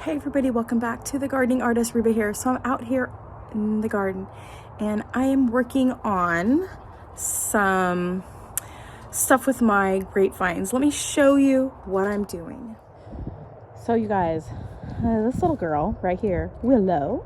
Hey everybody, welcome back to the gardening artist Reba here. So I'm out here in the garden and I am working on some stuff with my grapevines. Let me show you what I'm doing. So you guys, this little girl right here, Willow,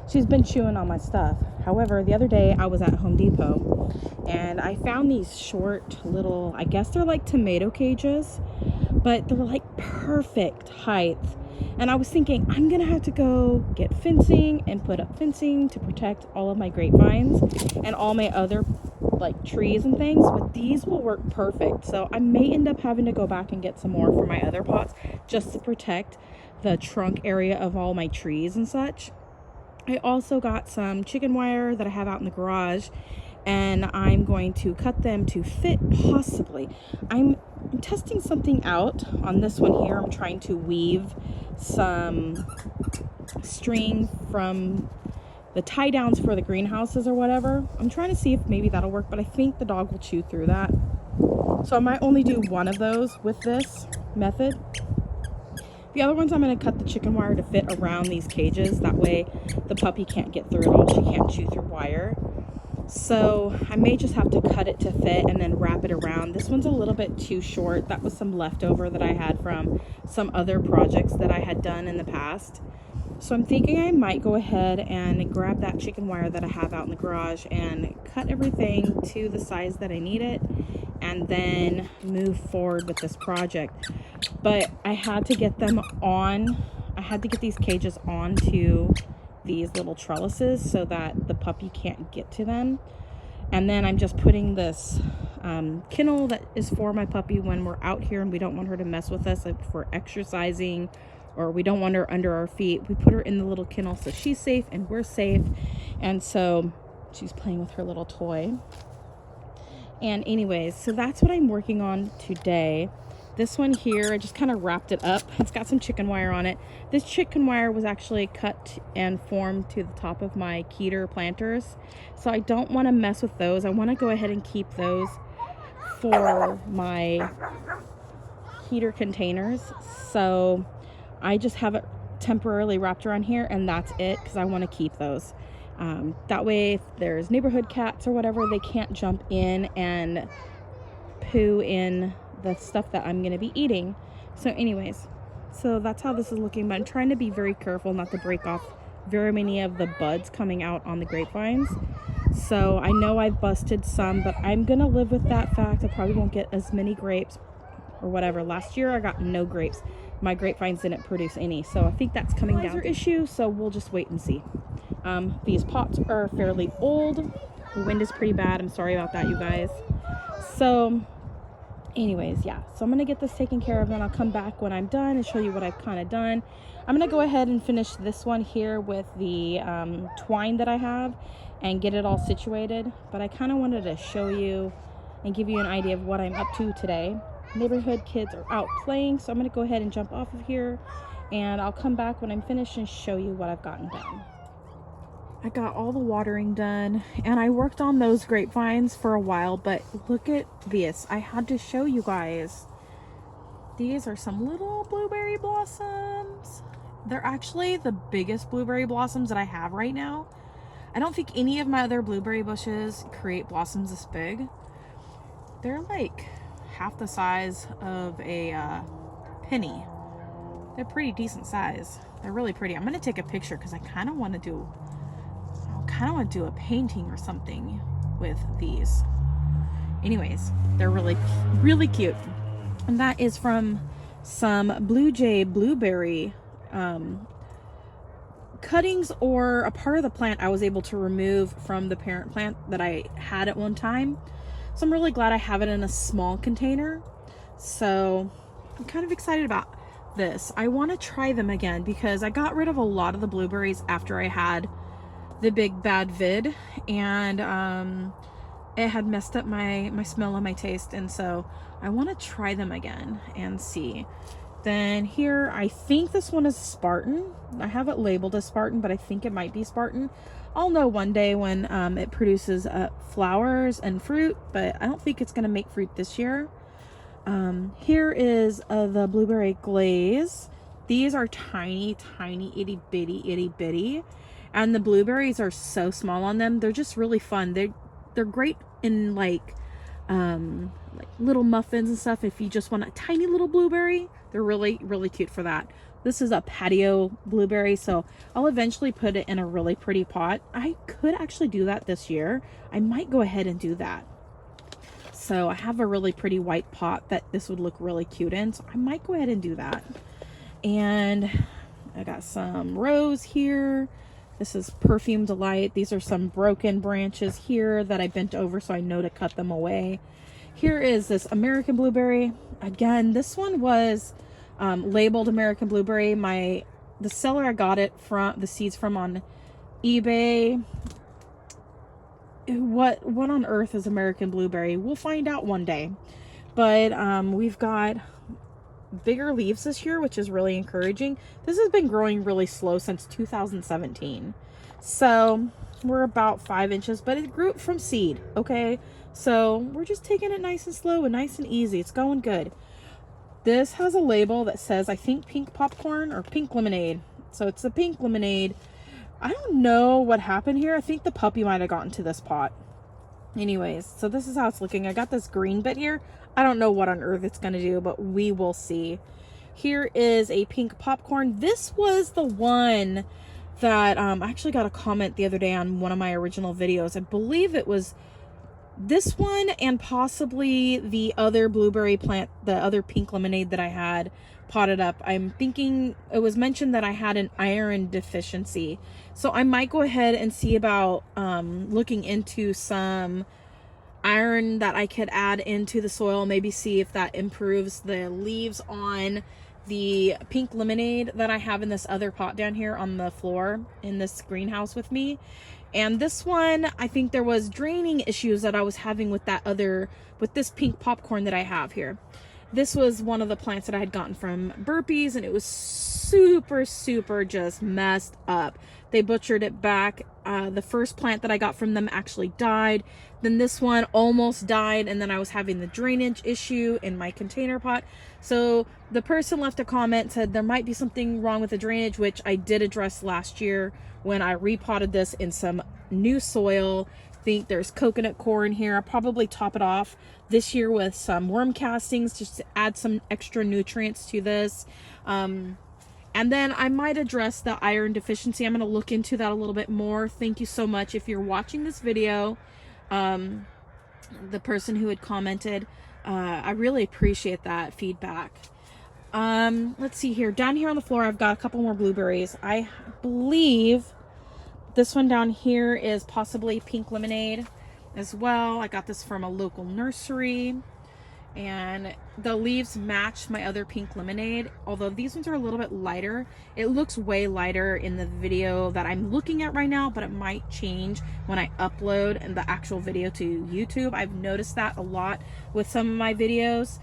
she's been chewing on my stuff. However, the other day I was at Home Depot and I found these short little, I guess they're like tomato cages, but they're like perfect height. And I was thinking, I'm gonna have to go get fencing and put up fencing to protect all of my grapevines and all my other like trees and things, but these will work perfect. So I may end up having to go back and get some more for my other pots just to protect the trunk area of all my trees and such. I also got some chicken wire that I have out in the garage, and I'm going to cut them to fit possibly. I'm testing something out on this one here. I'm trying to weave some string from the tie downs for the greenhouses or whatever. I'm trying to see if maybe that'll work, but I think the dog will chew through that. So I might only do one of those with this method. The other ones I'm going to cut the chicken wire to fit around these cages. That way the puppy can't get through it all. She can't chew through wire. So I may just have to cut it to fit and then wrap it around. This one's a little bit too short. That was some leftover that I had from some other projects that I had done in the past. So I'm thinking I might go ahead and grab that chicken wire that I have out in the garage and cut everything to the size that I need it and then move forward with this project. But I had to get them on, I had to get these cages onto these little trellises so that the puppy can't get to them. And then I'm just putting this kennel that is for my puppy when we're out here and we don't want her to mess with us if we're exercising or we don't want her under our feet. We put her in the little kennel so she's safe and we're safe. And so she's playing with her little toy. And anyways, so that's what I'm working on today. This one here, I just kind of wrapped it up. It's got some chicken wire on it. This chicken wire was actually cut and formed to the top of my Keter planters. So I don't want to mess with those. I want to go ahead and keep those for my Keter containers. So I just have it temporarily wrapped around here and that's it because I want to keep those. That way if there's neighborhood cats or whatever, they can't jump in and poo in the stuff that I'm going to be eating. So anyways, so that's how this is looking, but I'm trying to be very careful not to break off very many of the buds coming out on the grapevines. So I know I've busted some, but I'm going to live with that fact. I probably won't get as many grapes or whatever. Last year I got no grapes. My grapevines didn't produce any, so I think that's coming down to issue, so we'll just wait and see. These pots are fairly old. The wind is pretty bad. I'm sorry about that, you guys. So anyways, yeah, so I'm gonna get this taken care of and I'll come back when I'm done and show you what I've kind of done. I'm gonna go ahead and finish this one here with the twine that I have and get it all situated, but I kind of wanted to show you and give you an idea of what I'm up to today. Neighborhood kids are out playing, so I'm gonna go ahead and jump off of here and I'll come back when I'm finished and show you what I've gotten done. I got all the watering done and I worked on those grapevines for a while, but look at this. I had to show you guys. These are some little blueberry blossoms. They're actually the biggest blueberry blossoms that I have right now. I don't think any of my other blueberry bushes create blossoms this big. They're like half the size of a penny. They're pretty decent size. They're really pretty. I'm gonna take a picture because I kind of want to do a painting or something with these. Anyways, they're really cute. And that is from some Blue Jay blueberry cuttings, or a part of the plant I was able to remove from the parent plant that I had at one time. So I'm really glad I have it in a small container. So I'm kind of excited about this. I want to try them again because I got rid of a lot of the blueberries after I had the big bad vid, and it had messed up my smell and my taste, and so I want to try them again and see. Then here, I think this one is Spartan. I have it labeled as Spartan, but I think it might be Spartan. I'll know one day when it produces flowers and fruit, but I don't think it's going to make fruit this year. Here is the blueberry glaze. These are tiny, tiny, itty bitty. And the blueberries are so small on them. They're just really fun. They're great in like little muffins and stuff. If you just want a tiny little blueberry, they're really, really cute for that. This is a patio blueberry, so I'll eventually put it in a really pretty pot. I could actually do that this year. I might go ahead and do that. So I have a really pretty white pot that this would look really cute in, so I might go ahead and do that. And I got some rose here. This is Perfume Delight. These are some broken branches here that I bent over so I know to cut them away. Here is this American Blueberry. Again, this one was labeled American Blueberry. The seller I got it from, the seeds from, on eBay. What on earth is American Blueberry? We'll find out one day. But we've got bigger leaves this year, which is really encouraging. This has been growing really slow since 2017. So we're about 5 inches, but it grew from seed. Okay. So we're just taking it nice and slow and nice and easy. It's going good. This has a label that says, I think, pink popcorn or pink lemonade. So it's a pink lemonade. I don't know what happened here. I think the puppy might have gotten to this pot. Anyways, so this is how it's looking. I got this green bit here. I don't know what on earth it's going to do, but we will see. Here is a pink popcorn. This was the one that I actually got a comment the other day on one of my original videos. I believe it was this one and possibly the other blueberry plant, the other pink lemonade that I had potted up. I'm thinking it was mentioned that I had an iron deficiency. So I might go ahead and see about looking into some iron that I could add into the soil, maybe see if that improves the leaves on the pink lemonade that I have in this other pot down here on the floor in this greenhouse with me. And this one, I think there was draining issues that I was having with with this pink popcorn that I have here. This was one of the plants that I had gotten from Burpees, and it was super, super just messed up. They butchered it back. The first plant that I got from them actually died. Then this one almost died, and then I was having the drainage issue in my container pot. So the person left a comment, said there might be something wrong with the drainage, which I did address last year when I repotted this in some new soil. I think there's coconut coir in here. I'll probably top it off this year with some worm castings just to add some extra nutrients to this. And then I might address the iron deficiency. I'm going to look into that a little bit more. Thank you so much. If you're watching this video, the person who had commented, I really appreciate that feedback. Let's see here. Down here on the floor, I've got a couple more blueberries. I believe this one down here is possibly pink lemonade as well. I got this from a local nursery, and the leaves match my other pink lemonade, although these ones are a little bit lighter. It looks way lighter in the video that I'm looking at right now, but it might change when I upload and the actual video to YouTube. I've noticed that a lot with some of my videos.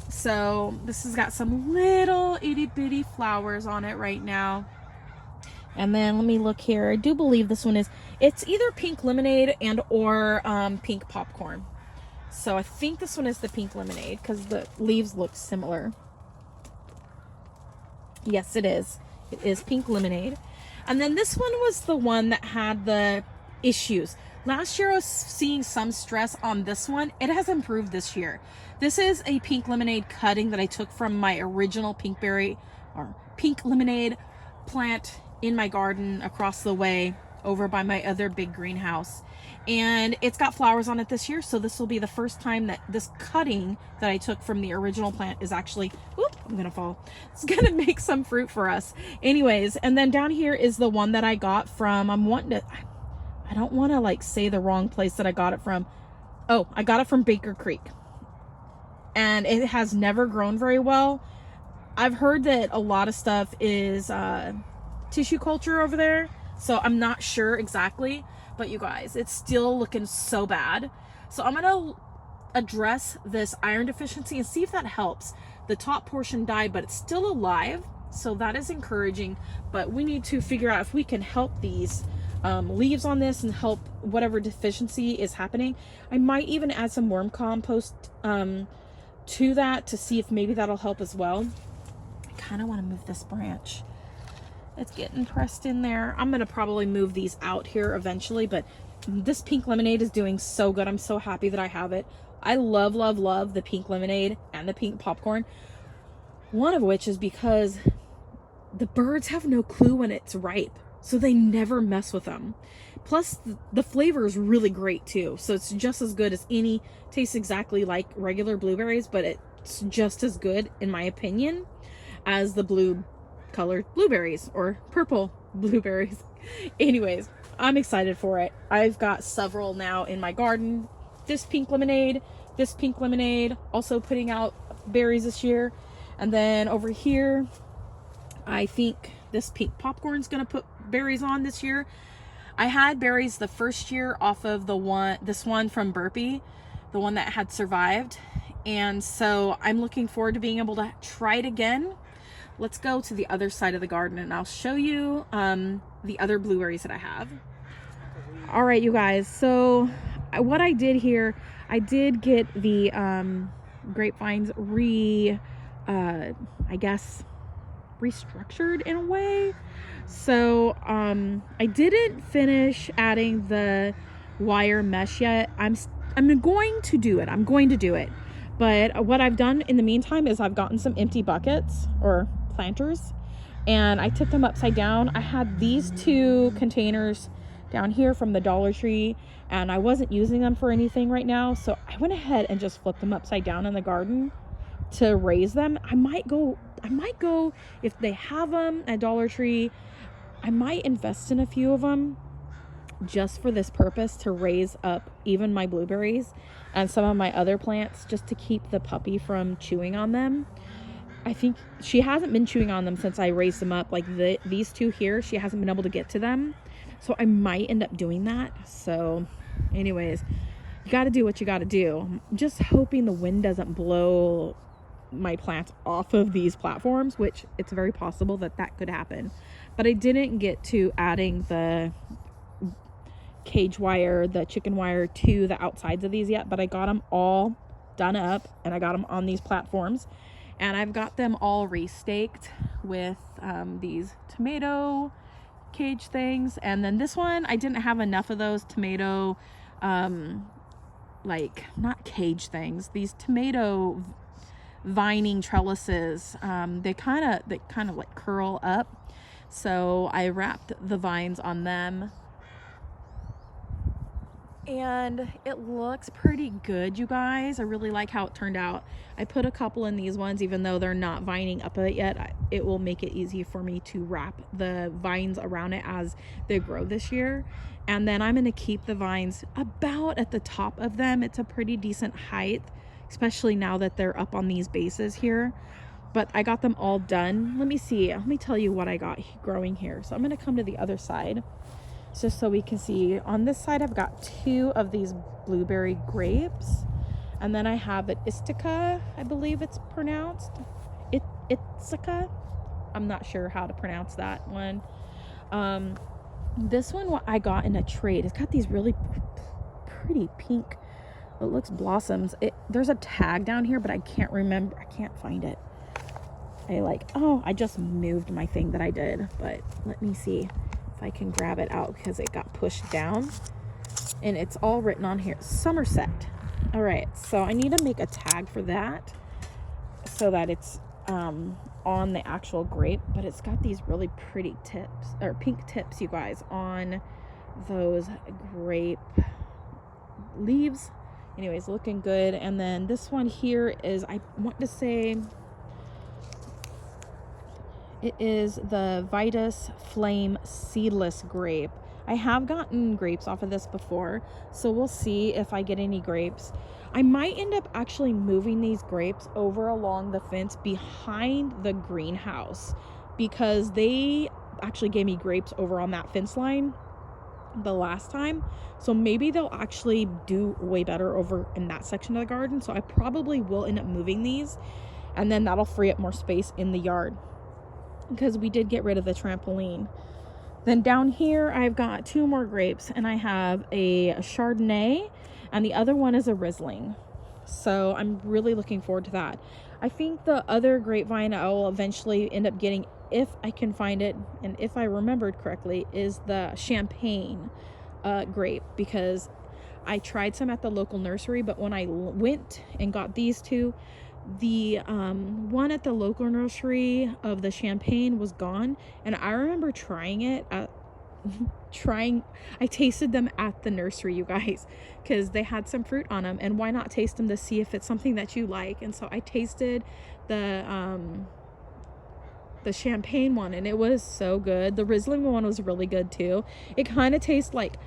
So this has got some little itty bitty flowers on it right now. And then let me look here. I do believe this one it's either pink lemonade and or pink popcorn. So I think this one is the pink lemonade because the leaves look similar. Yes, it is. It is pink lemonade. And then this one was the one that had the issues. Last year I was seeing some stress on this one. It has improved this year. This is a pink lemonade cutting that I took from my original pink lemonade plant in my garden across the way over by my other big greenhouse. And it's got flowers on it this year, so this will be the first time that this cutting that I took from the original plant is actually, whoop, I'm gonna fall. It's gonna make some fruit for us. Anyways, and then down here is the one that I got from, I don't want to like say the wrong place that I got it from. Oh, I got it from Baker Creek. And it has never grown very well. I've heard that a lot of stuff is tissue culture over there, so I'm not sure exactly, but you guys, it's still looking so bad. So I'm gonna address this iron deficiency and see if that helps. The top portion died, but it's still alive, so that is encouraging. But we need to figure out if we can help these leaves on this and help whatever deficiency is happening. I might even add some worm compost to that to see if maybe that'll help as well. I kind of want to move this branch. It's getting pressed in there. I'm going to probably move these out here eventually, but this pink lemonade is doing so good. I'm so happy that I have it. I love, love, love the pink lemonade and the pink popcorn. One of which is because the birds have no clue when it's ripe, so they never mess with them. Plus, the flavor is really great too. So it's just as good as any, tastes exactly like regular blueberries, but it's just as good, in my opinion, as the blue colored blueberries or purple blueberries. Anyways, I'm excited for it. I've got several now in my garden. This pink lemonade, also putting out berries this year. And then over here, I think this pink popcorn's gonna put berries on this year. I had berries the first year off of this one from Burpee, the one that had survived. And so I'm looking forward to being able to try it again. Let's go to the other side of the garden and I'll show you the other blueberries that I have. All right, you guys, so what I did here, I did get the grapevines I guess restructured in a way. So I didn't finish adding the wire mesh yet. I'm going to do it. But what I've done in the meantime is I've gotten some empty buckets or planters and I took them upside down. I had these 2 containers down here from the Dollar Tree and I wasn't using them for anything right now, so I went ahead and just flipped them upside down in the garden to raise them. I might go if they have them at Dollar Tree. I might invest in a few of them just for this purpose, to raise up even my blueberries and some of my other plants, just to keep the puppy from chewing on them. I think she hasn't been chewing on them since I raised them up. Like these 2 here, she hasn't been able to get to them, so I might end up doing that. So anyways, you got to do what you got to do. I'm just hoping the wind doesn't blow my plants off of these platforms, which it's very possible that could happen. But I didn't get to adding the cage wire, the chicken wire, to the outsides of these yet, but I got them all done up and I got them on these platforms, and I've got them all restaked with these tomato cage things. And then this one, I didn't have enough of those tomato like, not cage things, these tomato vining trellises. They kind of like curl up, so I wrapped the vines on them and it looks pretty good, you guys. I really like how it turned out. I put a couple in these ones, even though they're not vining up it yet. It will make it easy for me to wrap the vines around it as they grow this year. And then I'm going to keep the vines about at the top of them. It's a pretty decent height, especially now that they're up on these bases here. But I got them all done. Let me tell you what I got growing here. So I'm going to come to the other side just so we can see. On this side, I've got 2 of these blueberry grapes, and then I have an Istica, I believe it's pronounced Ithaca. I'm not sure how to pronounce that one. This one I got in a trade. It's got these really pretty pink, it looks blossoms. There's a tag down here, but I can't remember. I can't find it. I just moved my thing that I did, but let me see if I can grab it out because it got pushed down, and it's all written on here, Somerset. All right, so I need to make a tag for that so that it's on the actual grape, but it's got these really pretty tips, or pink tips, you guys, on those grape leaves. Anyways, looking good. And then this one here is, I want to say it is the Vitus Flame Seedless Grape. I have gotten grapes off of this before, so we'll see if I get any grapes. I might end up actually moving these grapes over along the fence behind the greenhouse, because they actually gave me grapes over on that fence line the last time, so maybe they'll actually do way better over in that section of the garden. So I probably will end up moving these, and then that'll free up more space in the yard, because we did get rid of the trampoline. Then down here I've got 2 more grapes, and I have a Chardonnay and the other one is a Riesling. So I'm really looking forward to that. I think the other grapevine I will eventually end up getting, if I can find it and if I remembered correctly, is the champagne grape, because I tried some at the local nursery, but when I went and got these two, the one at the local nursery of the champagne was gone, and I remember trying it at I tasted them at the nursery, you guys, because they had some fruit on them, and why not taste them to see if it's something that you like? And so I tasted the champagne one, and it was so good. The Riesling one was really good too. It kind of tastes like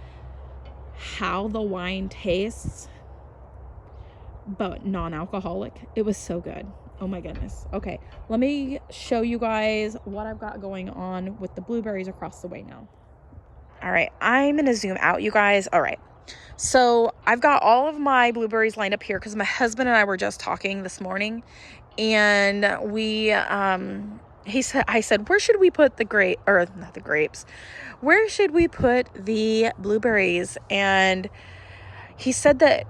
how the wine tastes, but non-alcoholic. It was so good. Oh my goodness. Okay, let me show you guys what I've got going on with the blueberries across the way now. All right, I'm gonna zoom out, you guys. All right, so I've got all of my blueberries lined up here because my husband and I were just talking this morning, and I said, where should we put not the grapes, where should we put the blueberries? And he said that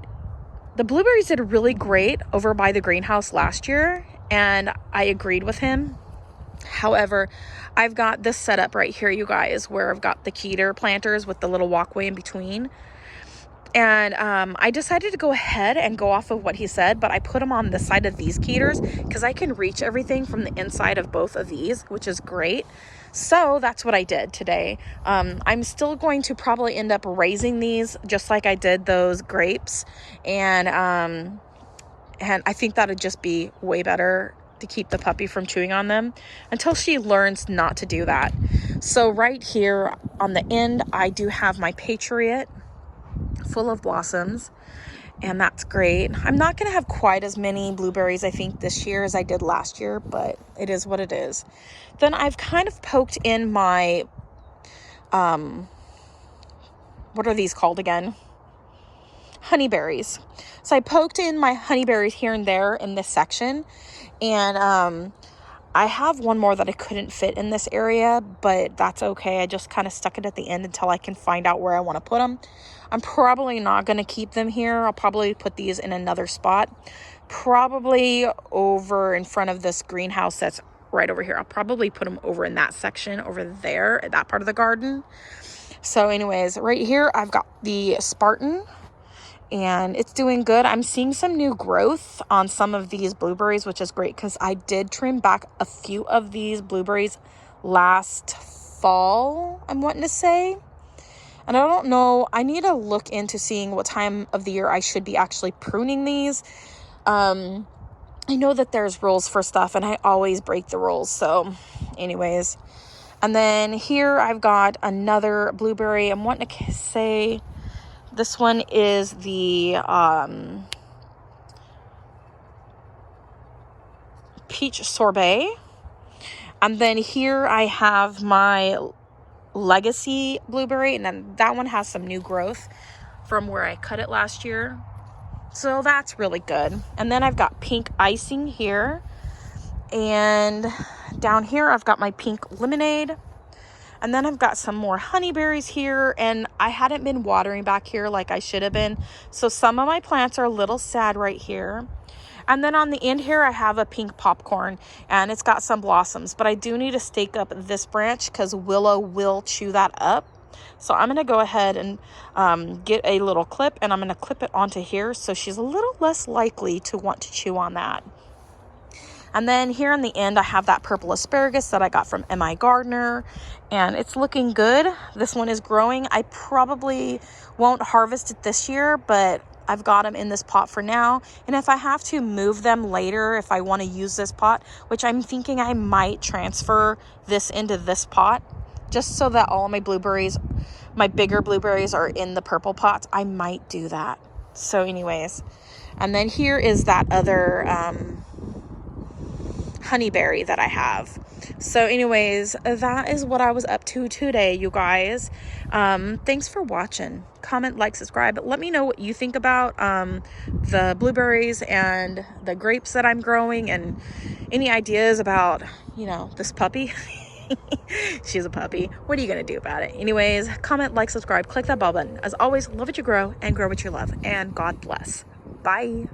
the blueberries did really great over by the greenhouse last year, and I agreed with him. However, I've got this setup right here, you guys, where I've got the Keter planters with the little walkway in between. And I decided to go ahead and go off of what he said, but I put them on the side of these Keters because I can reach everything from the inside of both of these, which is great. So that's what I did today. I'm still going to probably end up raising these just like I did those grapes. And I think that would just be way better to keep the puppy from chewing on them until she learns not to do that. So right here on the end, I do have my Patriot full of blossoms, and that's great. I'm not going to have quite as many blueberries, I think, this year as I did last year, but it is what it is. Then I've kind of poked in my, what are these called again? Honeyberries. So I poked in my honeyberries here and there in this section, and I have one more that I couldn't fit in this area, but that's okay. I just kind of stuck it at the end until I can find out where I want to put them. I'm probably not going to keep them here. I'll probably put these in another spot, probably over in front of this greenhouse that's right over here. I'll probably put them over in that section over there at that part of the garden. So anyways, right here I've got the Spartan, and it's doing good. I'm seeing some new growth on some of these blueberries, which is great because I did trim back a few of these blueberries last fall, I'm wanting to say. And I don't know, I need to look into seeing what time of the year I should be actually pruning these. I know that there's rules for stuff, and I always break the rules. So anyways, and then here I've got another blueberry. I'm wanting to say this one is the peach sorbet. And then here I have my legacy blueberry, and then that one has some new growth from where I cut it last year. So that's really good. And then I've got pink icing here. And down here I've got my pink lemonade. And then I've got some more honeyberries here, and I hadn't been watering back here like I should have been. So some of my plants are a little sad right here. And then on the end here, I have a pink popcorn, and it's got some blossoms, but I do need to stake up this branch because Willow will chew that up. So I'm going to go ahead and get a little clip, and I'm going to clip it onto here so she's a little less likely to want to chew on that. And then here on the end, I have that purple asparagus that I got from M.I. Gardner, and it's looking good. This one is growing. I probably won't harvest it this year, but I've got them in this pot for now. And if I have to move them later, if I want to use this pot, which I'm thinking I might transfer this into this pot, just so that all my blueberries, my bigger blueberries, are in the purple pots, I might do that. So anyways, and then here is that other honeyberry that I have. So anyways, that is what I was up to today, you guys. Thanks for watching. Comment, like, subscribe. Let me know what you think about the blueberries and the grapes that I'm growing, and any ideas about, this puppy. She's a puppy. What are you gonna do about it? Anyways, comment, like, subscribe, click that bell button. As always, love what you grow and grow what you love, and God bless. Bye.